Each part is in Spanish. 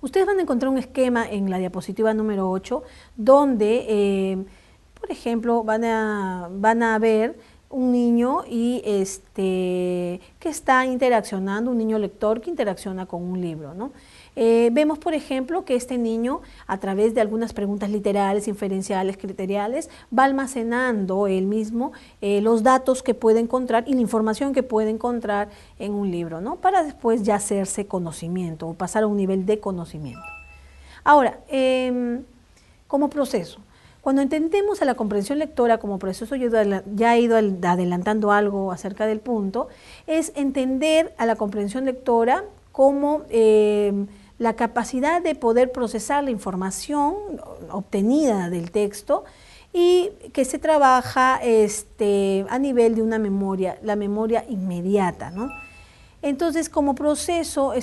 Ustedes van a encontrar un esquema en la diapositiva número 8 donde, por ejemplo, van a ver un niño y que está interaccionando, un niño lector que interacciona con un libro, ¿no? Vemos, por ejemplo, que este niño, a través de algunas preguntas literales, inferenciales, criteriales, va almacenando él mismo los datos que puede encontrar y la información que puede encontrar en un libro, ¿no? Para después ya hacerse conocimiento o pasar a un nivel de conocimiento. Ahora, como proceso, cuando entendemos a la comprensión lectora como proceso, yo ya he ido adelantando algo acerca del punto, es entender a la comprensión lectora como la capacidad de poder procesar la información obtenida del texto y que se trabaja a nivel de una memoria, la memoria inmediata, ¿no? Entonces, como proceso,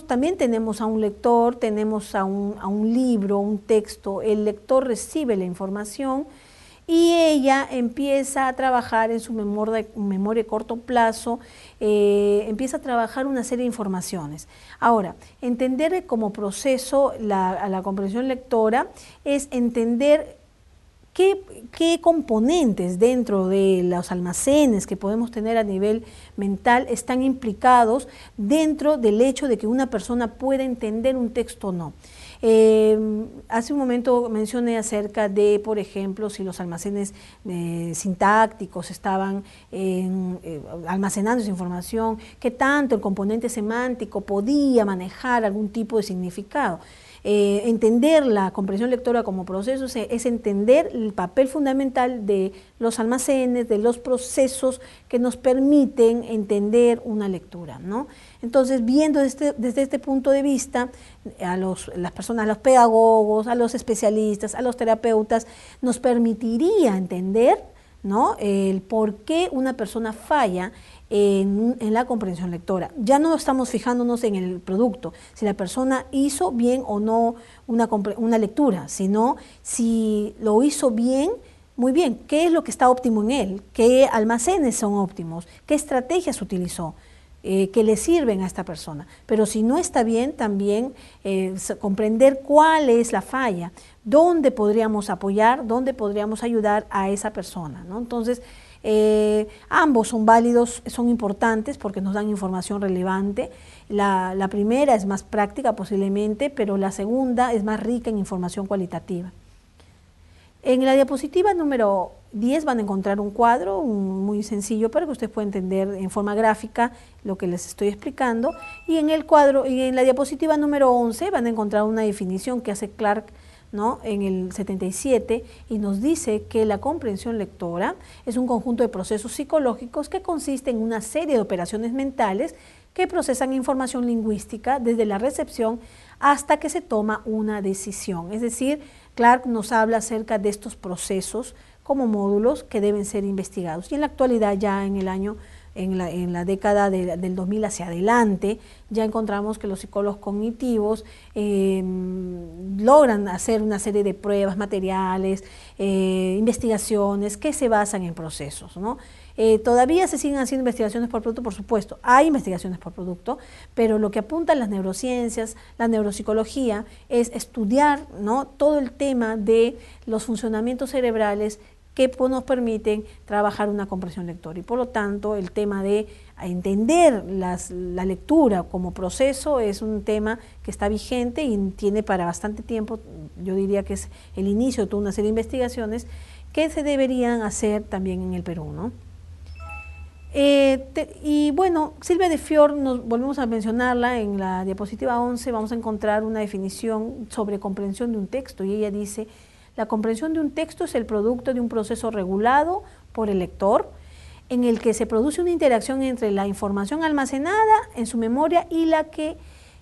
también tenemos a un lector, tenemos a un libro, un texto, el lector recibe la información y ella empieza a trabajar en su memoria a corto plazo, empieza a trabajar una serie de informaciones. Ahora, entender como proceso a la comprensión lectora es entender qué componentes dentro de los almacenes que podemos tener a nivel mental están implicados dentro del hecho de que una persona pueda entender un texto o no. Hace un momento mencioné acerca de, por ejemplo, si los almacenes sintácticos estaban almacenando esa información, qué tanto el componente semántico podía manejar algún tipo de significado. Entender la comprensión lectora como proceso es entender el papel fundamental de los almacenes, de los procesos que nos permiten entender una lectura, ¿no? Entonces, viendo desde este punto de vista, las personas, a los pedagogos, a los especialistas, a los terapeutas, nos permitiría entender, ¿no?, el por qué una persona falla en la comprensión lectora. Ya no estamos fijándonos en el producto, si la persona hizo bien o no una lectura, sino si lo hizo bien, muy bien, ¿qué es lo que está óptimo en él? ¿Qué almacenes son óptimos? ¿Qué estrategias utilizó? Que le sirven a esta persona. Pero si no está bien, también comprender cuál es la falla, dónde podríamos apoyar, dónde podríamos ayudar a esa persona, ¿no? Entonces, ambos son válidos, son importantes porque nos dan información relevante. La primera es más práctica posiblemente, pero la segunda es más rica en información cualitativa. En la diapositiva número 10 van a encontrar un cuadro muy sencillo para que ustedes puedan entender en forma gráfica lo que les estoy explicando. Y en el cuadro, y en la diapositiva número 11 van a encontrar una definición que hace Clark, ¿no?, en el 77, y nos dice que la comprensión lectora es un conjunto de procesos psicológicos que consiste en una serie de operaciones mentales que procesan información lingüística desde la recepción hasta que se toma una decisión. Es decir, Clark nos habla acerca de estos procesos como módulos que deben ser investigados. Y en la actualidad, ya en la década del 2000 hacia adelante, ya encontramos que los psicólogos cognitivos logran hacer una serie de pruebas, materiales, investigaciones que se basan en procesos, ¿no? Todavía se siguen haciendo investigaciones por producto, por supuesto, hay investigaciones por producto, pero lo que apuntan las neurociencias, la neuropsicología, es estudiar, ¿no?, todo el tema de los funcionamientos cerebrales que nos permiten trabajar una comprensión lectora. Y por lo tanto, el tema de entender la lectura como proceso es un tema que está vigente y tiene para bastante tiempo. Yo diría que es el inicio de toda una serie de investigaciones que se deberían hacer también en el Perú, ¿no? Y bueno, Silvia de Fior, volvemos a mencionarla en la diapositiva 11, vamos a encontrar una definición sobre comprensión de un texto, y ella dice: la comprensión de un texto es el producto de un proceso regulado por el lector, en el que se produce una interacción entre la información almacenada en su memoria y la que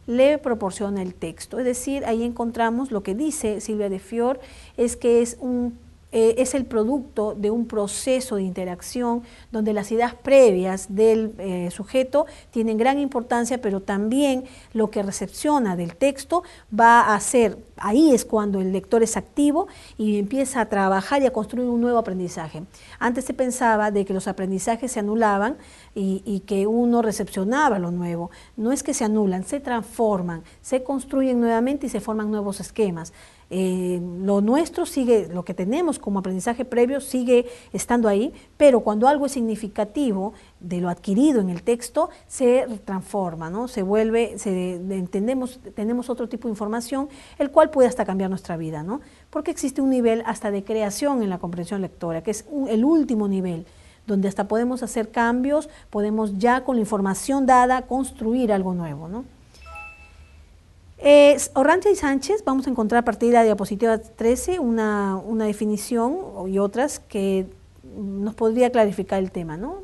le proporciona el texto. Es decir, ahí encontramos lo que dice Silvia de Fior, es que es un es el producto de un proceso de interacción donde las ideas previas del sujeto tienen gran importancia, pero también lo que recepciona del texto va a ser, ahí es cuando el lector es activo y empieza a trabajar y a construir un nuevo aprendizaje. Antes se pensaba de que los aprendizajes se anulaban y que uno recepcionaba lo nuevo. No es que se anulan, se transforman, se construyen nuevamente y se forman nuevos esquemas. Lo nuestro sigue, lo que tenemos como aprendizaje previo sigue estando ahí, pero cuando algo es significativo de lo adquirido en el texto, se transforma, ¿no? Se vuelve, tenemos otro tipo de información, el cual puede hasta cambiar nuestra vida, ¿no? Porque existe un nivel hasta de creación en la comprensión lectora, que es el último nivel, donde hasta podemos hacer cambios, podemos ya con la información dada construir algo nuevo, ¿no? Orrantia y Sánchez, vamos a encontrar a partir de la diapositiva 13 una definición y otras que nos podría clarificar el tema, ¿no?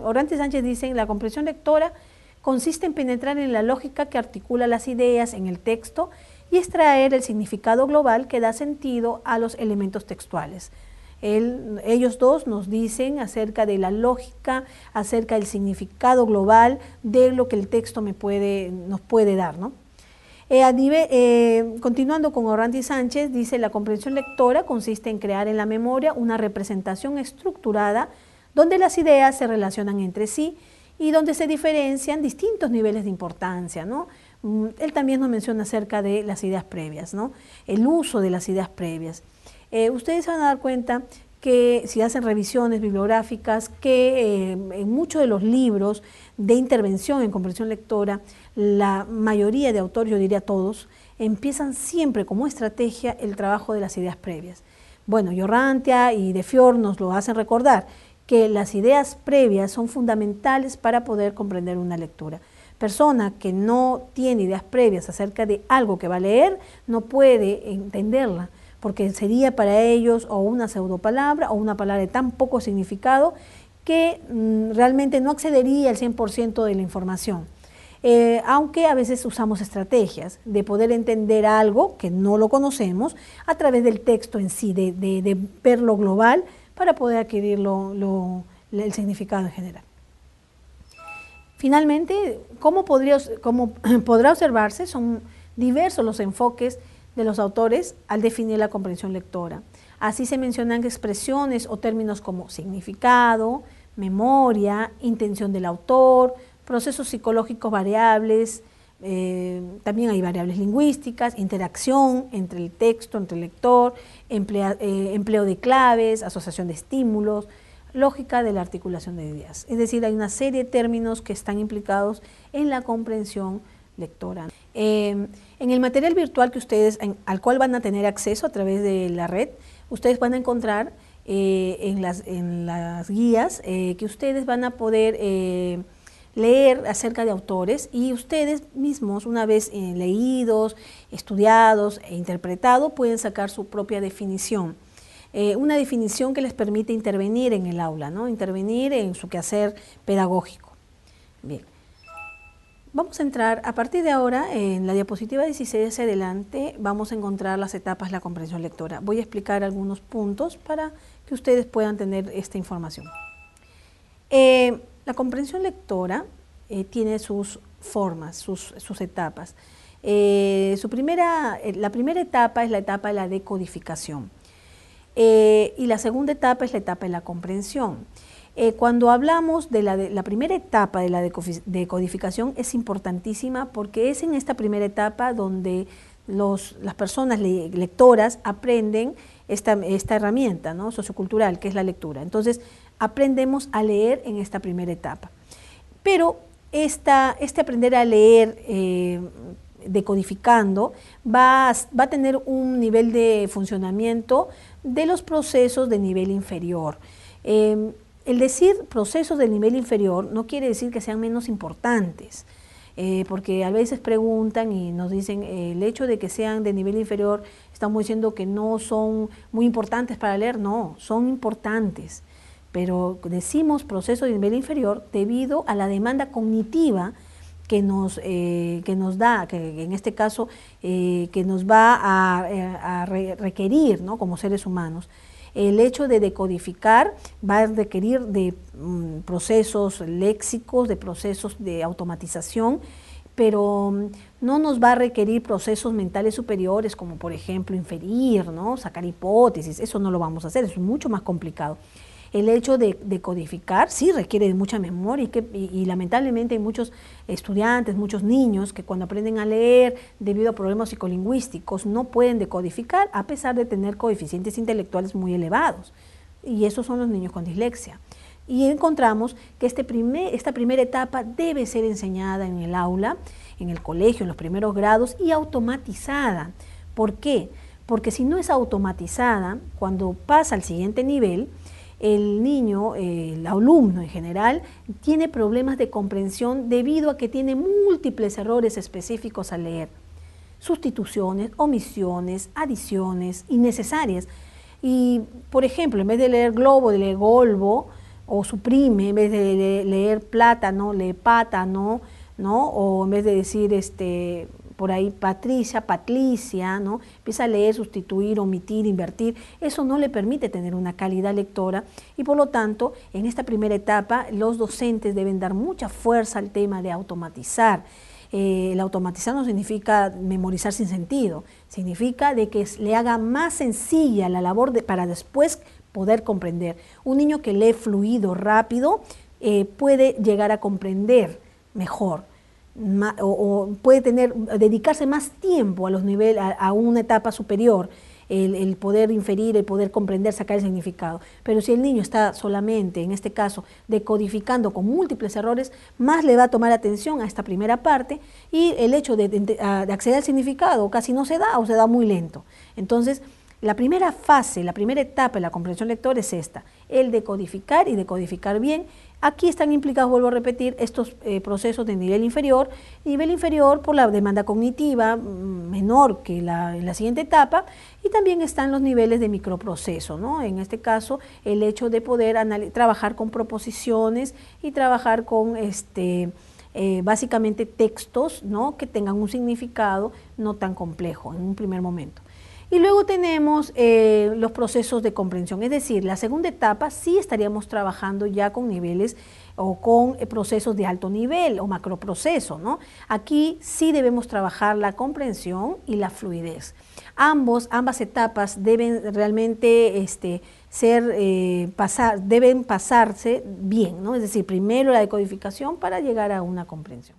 Orrantia y Sánchez dicen: la comprensión lectora consiste en penetrar en la lógica que articula las ideas en el texto y extraer el significado global que da sentido a los elementos textuales. Ellos dos nos dicen acerca de la lógica, acerca del significado global de lo que el texto nos puede dar, ¿no? Continuando con Orrantia y Sánchez, dice: la comprensión lectora consiste en crear en la memoria una representación estructurada donde las ideas se relacionan entre sí y donde se diferencian distintos niveles de importancia, ¿no? Él también nos menciona acerca de las ideas previas, ¿no? El uso de las ideas previas. Ustedes se van a dar cuenta que si hacen revisiones bibliográficas, que en muchos de los libros de intervención en comprensión lectora, la mayoría de autores, yo diría todos, empiezan siempre como estrategia el trabajo de las ideas previas. Bueno, Orrantia y De Fior nos lo hacen recordar, que las ideas previas son fundamentales para poder comprender una lectura. Persona que no tiene ideas previas acerca de algo que va a leer, no puede entenderla, porque sería para ellos o una pseudopalabra o una palabra de tan poco significado que realmente no accedería al 100% de la información. Aunque a veces usamos estrategias de poder entender algo que no lo conocemos a través del texto en sí, de ver lo global para poder adquirir el significado en general. Finalmente, como podrá observarse, son diversos los enfoques de los autores al definir la comprensión lectora. Así se mencionan expresiones o términos como significado, memoria, intención del autor, procesos psicológicos variables, también hay variables lingüísticas, interacción entre el texto, entre el lector, empleo de claves, asociación de estímulos, lógica de la articulación de ideas. Es decir, hay una serie de términos que están implicados en la comprensión lectora. En el material virtual que ustedes, al cual van a tener acceso a través de la red, ustedes van a encontrar en las guías que ustedes van a poder leer acerca de autores y ustedes mismos, una vez leídos, estudiados e interpretados, pueden sacar su propia definición. Una definición que les permite intervenir en el aula, ¿no? Intervenir en su quehacer pedagógico. Bien. Vamos a entrar, a partir de ahora, en la diapositiva 16 hacia adelante, vamos a encontrar las etapas de la comprensión lectora. Voy a explicar algunos puntos para que ustedes puedan tener esta información. La comprensión lectora tiene sus formas, sus etapas. La primera etapa es la etapa de la decodificación y la segunda etapa es la etapa de la comprensión. Cuando hablamos de la primera etapa de la decodificación es importantísima porque es en esta primera etapa donde las personas lectoras aprenden esta herramienta, ¿no?, sociocultural, que es la lectura. Entonces, aprendemos a leer en esta primera etapa. Pero este aprender a leer decodificando va a tener un nivel de funcionamiento de los procesos de nivel inferior. El decir procesos de nivel inferior no quiere decir que sean menos importantes, porque a veces preguntan y nos dicen el hecho de que sean de nivel inferior, estamos diciendo que no son muy importantes para leer. No, son importantes, pero decimos proceso de nivel inferior debido a la demanda cognitiva que nos da, que en este caso que nos va a requerir, ¿no?, como seres humanos. El hecho de decodificar va a requerir de procesos léxicos, de procesos de automatización, pero no nos va a requerir procesos mentales superiores como por ejemplo inferir, ¿no? Sacar hipótesis, eso no lo vamos a hacer, es mucho más complicado. El hecho de codificar sí requiere de mucha memoria y lamentablemente hay muchos estudiantes, muchos niños que cuando aprenden a leer debido a problemas psicolingüísticos no pueden decodificar a pesar de tener coeficientes intelectuales muy elevados. Y esos son los niños con dislexia. Y encontramos que esta primera etapa debe ser enseñada en el aula, en el colegio, en los primeros grados y automatizada. ¿Por qué? Porque si no es automatizada, cuando pasa al siguiente nivel, el niño, el alumno en general, tiene problemas de comprensión debido a que tiene múltiples errores específicos al leer. Sustituciones, omisiones, adiciones innecesarias. Y, por ejemplo, en vez de leer globo, de leer golbo, o suprime, en vez de leer plátano, lee pátano, ¿no? O en vez de decir por ahí Patricia, Patricia, ¿no? Empieza a leer, sustituir, omitir, invertir. Eso no le permite tener una calidad lectora y por lo tanto, en esta primera etapa, los docentes deben dar mucha fuerza al tema de automatizar. El automatizar no significa memorizar sin sentido, significa de que le haga más sencilla la labor para después poder comprender. Un niño que lee fluido, rápido, puede llegar a comprender mejor o puede dedicarse más tiempo a los niveles, a una etapa superior, el poder inferir, el poder comprender, sacar el significado. Pero si el niño está solamente, en este caso, decodificando con múltiples errores, más le va a tomar atención a esta primera parte y el hecho de acceder al significado casi no se da o se da muy lento. Entonces, la primera fase, la primera etapa de la comprensión lectora es esta, el decodificar y decodificar bien. Aquí están implicados, vuelvo a repetir, estos procesos de nivel inferior por la demanda cognitiva menor que en la siguiente etapa, y también están los niveles de microproceso, ¿no? En este caso, el hecho de poder trabajar con proposiciones y trabajar con básicamente textos, ¿no? Que tengan un significado no tan complejo en un primer momento. Y luego tenemos los procesos de comprensión, es decir, la segunda etapa sí estaríamos trabajando ya con niveles o con procesos de alto nivel o macroproceso, ¿no? Aquí sí debemos trabajar la comprensión y la fluidez. Ambas etapas deben realmente deben pasarse bien, ¿no? Es decir, primero la decodificación para llegar a una comprensión.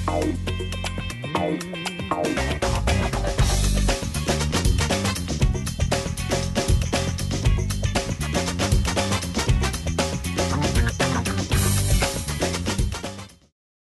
Bye.